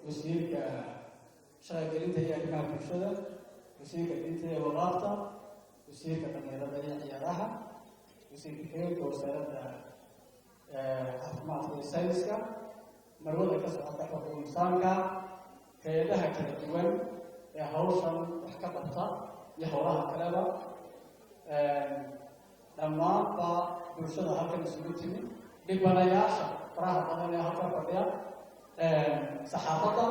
wasiirka shaqagelinta iyo arrimaha bulshada, wasiirka diinta iyo waqaafta, wasiirka dhalinyarada iyo ciyaaraha, wasiirka xiriirka wasaaradda caafimaadka iyo sayniska, marwada ka socota xuquuqul insaanka, hay'adaha kala duwan ee hawshan wax ka qabta iyo howlaha kaleba, dhammaanba bulshada halkan isugu timi, dhibanayaasha faraha badan ee halkan fadhiya, saxaafadda,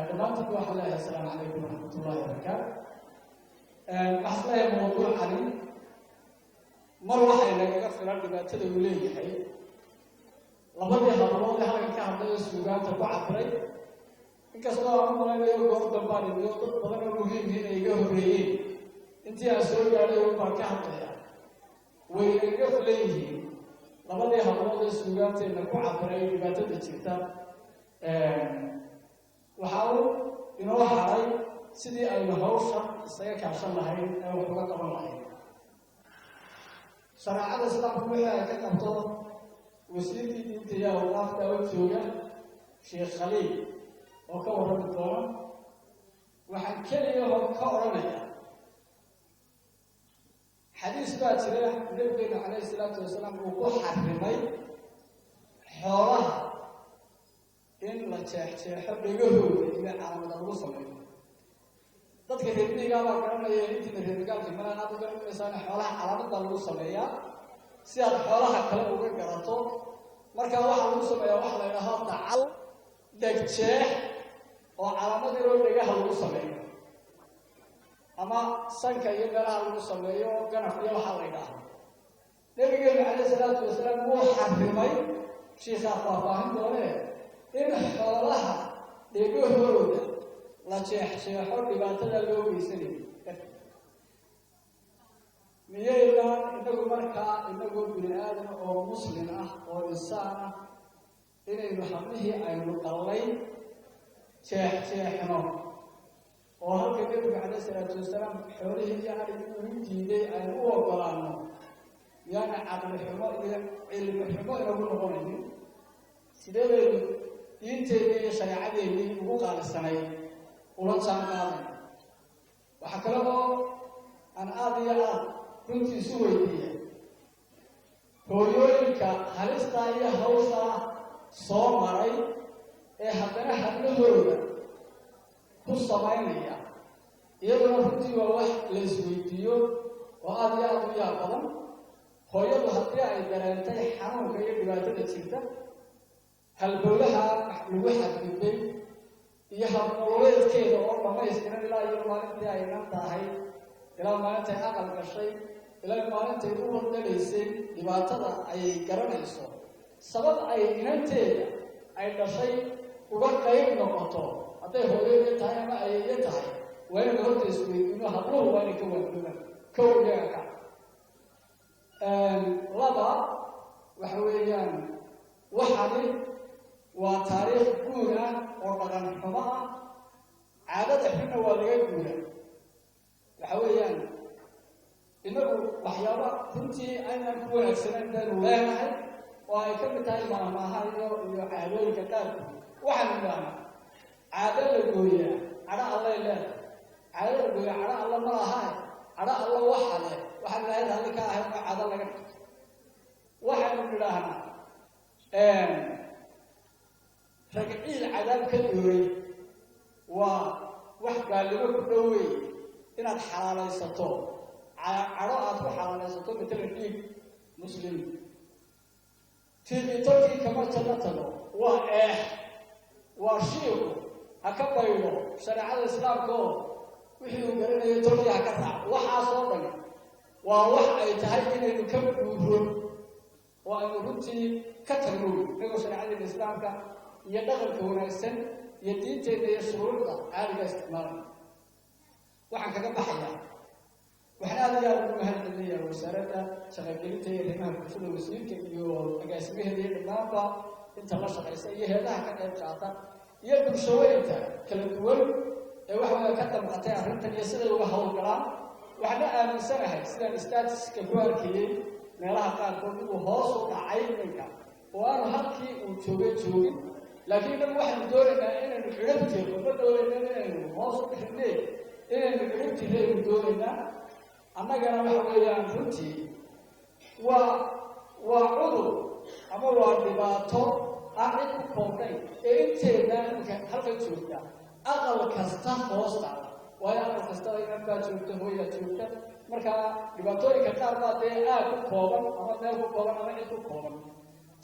dhammaantood waxaan leeyahay assalaamu calaykum waraxmatullaahi wabarakaatu. waxaan leeyahay mawduucani mar waxay nagaga filan dhibaatada uu leeyahay labadii hablood ee halkan ka hadlaya suugaanta ku cabiray, inkastoo aan u malaynayo goor dambaan iyo dad badan oo muhiimkiin ay iga horreeyeen intii aan soo gaadhay un baan ka hadlaya, way nagaga filan yihiin labadii hablood ee suugaanteenna ku cabiray dhibaatada jirta. waxa uu inoo haray sidii aynu hawsha isaga kaashan lahayn ee wax uga qaban lahayn. shareecada islaamku wixii ay ka qabto wasiirkii diinta iyo awqaafta oo jooga sheekh khaliil oo ka warrami doona, waxaan keliya ka odhanaya xadiis baa jira nabigeena calayhi salaatu wasalaam uu ku xarimay xoolaha in la jeexjeexo dhegahooda iyo calaamada lagu sameeyo. dadka reer miyiga baa garanaya intiina reer magaalka malaan aad u garanaysaana xoolaha calaamad baa lagu sameeyaa si aad xoolaha kale uga garato. marka waxaa lagu sameeyaa waxa la yidhaahdo dacal dhegjeex oo calaamad yaroo dhegaha lagu sameeyo, ama sanka iyo meelaha lagu sameeyo ganaf iyo waxaa la yidhaahdo. nabigeenu calayhi salaatu wasalaam wuu xarimay, shiikaa faahfaahin doonee, in xoolaha dhegahooda la jeexjeexo dhibaatada loo geysanayo. miyaynaan inagu markaa inagoo bini aadan oo muslim ah oo insaan ah inaynu hablihii aynu dhallay jeexjeexno oo halka nabiga calayhi salaatu wasalaam xoolihii iyo arigii uu diiday aynu u ogolaano, miyaana caqli xumo iyo cilmi xumo inagu noqonaynin? sidee baynu diinteennii iyo shareecadeennii ugu qaalisanay ula jaan qaaday? waxaa kale oo aan aada iyo aad runtii isu weydiiya hooyooyinka halistaa iyo hawshaa soo maray ee haddana hadlahooda ku samaynaya, iyaduna runtii waa wax la isweydiiyo oo aada iyo aada u yaab badan. hooyadu haddii ay dareentay xanuunka iyo dhibaatada jirta, halbowlaha lagu xadgudbay iyo habnololeedkeeda oo dhamaystiran ilaa iyo maalintii ay inan tahay, ilaa maalintay aqal gashay, ilaa maalintay u wardalaysay dhibaatada ayay garanayso. sabab ay inanteeda ay dhashay uga qayb noqoto hadday hooyada tahay ama ayaya tahay, waa inaynu horta isweydiino. habluhu waa inay ka waandoobaan kow iyaga ka. laba waxa weeyaan waxani waa taariikh guud ah oo dhaqan xumo ah, caadada xunna waa laga guura. waxa weeyaan inagu waxyaaba runtii aynaan ku wanaagsanayn baynu leenahay oo ay ka mid tahay maahmaaha iyo caadooyinka qaarkood. waxaan idhahnaa caado la gooyaa cadho allay leedahay, caado la gooyaa cadho alla ma lahae cadho alla waxa leh, waxaan ilahayd halli ka ahayn oo caado laga dhigto. waxaynu idhaahnaa ragciil cadaab ka dooray waa wax gaalnimo ku dhowey inaad xalaalaysato cadho aad ku xalaalaysato matala dhiig muslim. tiibitolkii kama janno tago waa waa shiiku ha ka baydo shareecada islaamka oo wixii uu garanayo tolkii ha ka raaco. waxaasoo dhan waa wax ay tahay inaynu ka guuro oo aynu runtii ka tagno inagoo shareecada islaamka iyo dhaqanka wanaagsan iyo diinteeda iyo shuruucda caadiga isticmaalaya. waxaan kaga baxayaa waxaan aada iyo aada ugu mahadcelinayaa wasaaradda shaqagelinta iyo arrimaha bulshada, wasiirka iyo agaasimaheeda iyo dhammaanba inta la shaqaysa iyo heedaha ka qayb qaata iyo bulshooyinka kala duwan ee waxawaya ka damqatay arrintan iyo siday uga howlgalaan. waxaana aaminsanahay sidaan statiska ku arkayey meelaha qaarkood inuu hoos u dhacay iminka oo aanu halkii uu joogin, laakiin inagu waxaynu doonaynaa inaynu darteed uma doonayna inaynu hoos u bixinne inaynu ciribtiraynu doonaynaa annagana waxa weeyaan runtii waa cudur ama waa dhibaato aan cid ku koobnayn ee inteedna ninka halka joogta aqal kasta hoos dhacda waayo aqal kasta inan baa joogta hooyaa joogta marka dhibaatooyinka qaar baa dee aad ku kooban ama meel ku kooban ama cid ku kooban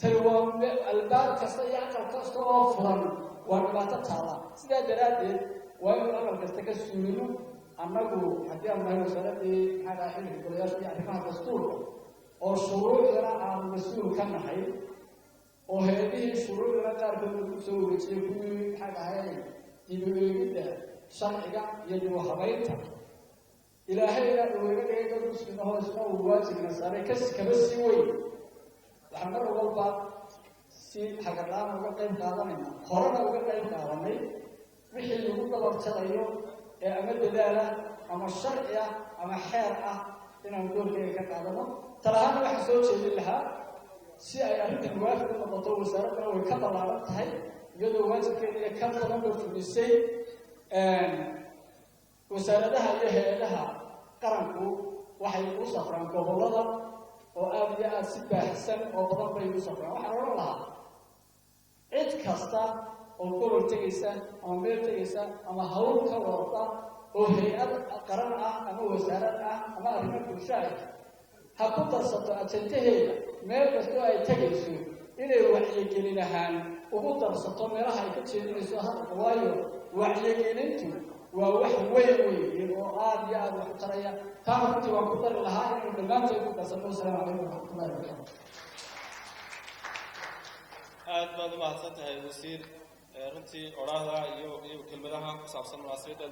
tani waa albaab kasta iyo aqal kasta oo furan waa dhibaato taala sidaa daraaddeed waa inuu aqal kasta ka suulino annagu haddii aan nahay wasaaradii maxaa dhaha xilliga golayaasha iyo arrimaha dastuurka oo shuruucdana aanu mas-uul ka nahay oo hay-adihii shuruucdana qaarkood lagu soo wareejiyey kuwii maxaa dhahay dib u eegidda sharciga iyo dib u habaynta ilaahayna uu iga dhigay dad muslima hoosna uu waajibna saaray kaba sii weyn waxaan mar walba si xagarlaan uga qayb qaadanayna horena uga qayb qaadanay wixii lagu dabarjarayo ee ama dadaala ama sharci ah ama xeer ah inaan doorkeega ka qaadano talahaana waxaan soo jeedin lahaa si ay arrintan waafid u noqoto wasaaraddana way ka ballaaran tahay iyadoo waajibkeeda iyo ka badan ba fulisay wasaaradaha iyo hay-adaha qaranku waxay u safraan gobollada oo aad iyo aad si baahsan oo badan bay u safraan waxaan odhan lahaa cid kasta oo gobol tegaysa ama meel tegaysa ama hawl ka warta oo hay-ad qaran ah ama wasaarad ah ama arrimo bulsho ah ha ku darsato ajandaheeda meel kastoo ay tegayso inay wacyigelin ahaan ugu darsato meelaha ay ka jeedinayso hadalka waayo wacyigelintu waa wax weyn weyn oo aad iyo aad wax u taraya taana runtii waan ku dari lahaa inaynu dhammaantood ku darsano wasalaamu calaykum waraxmatullahi wabarakaatu aad baad u mahadsan tahay wasiir runtii oraahda iyo kelmadaha ku saabsan munaasabadda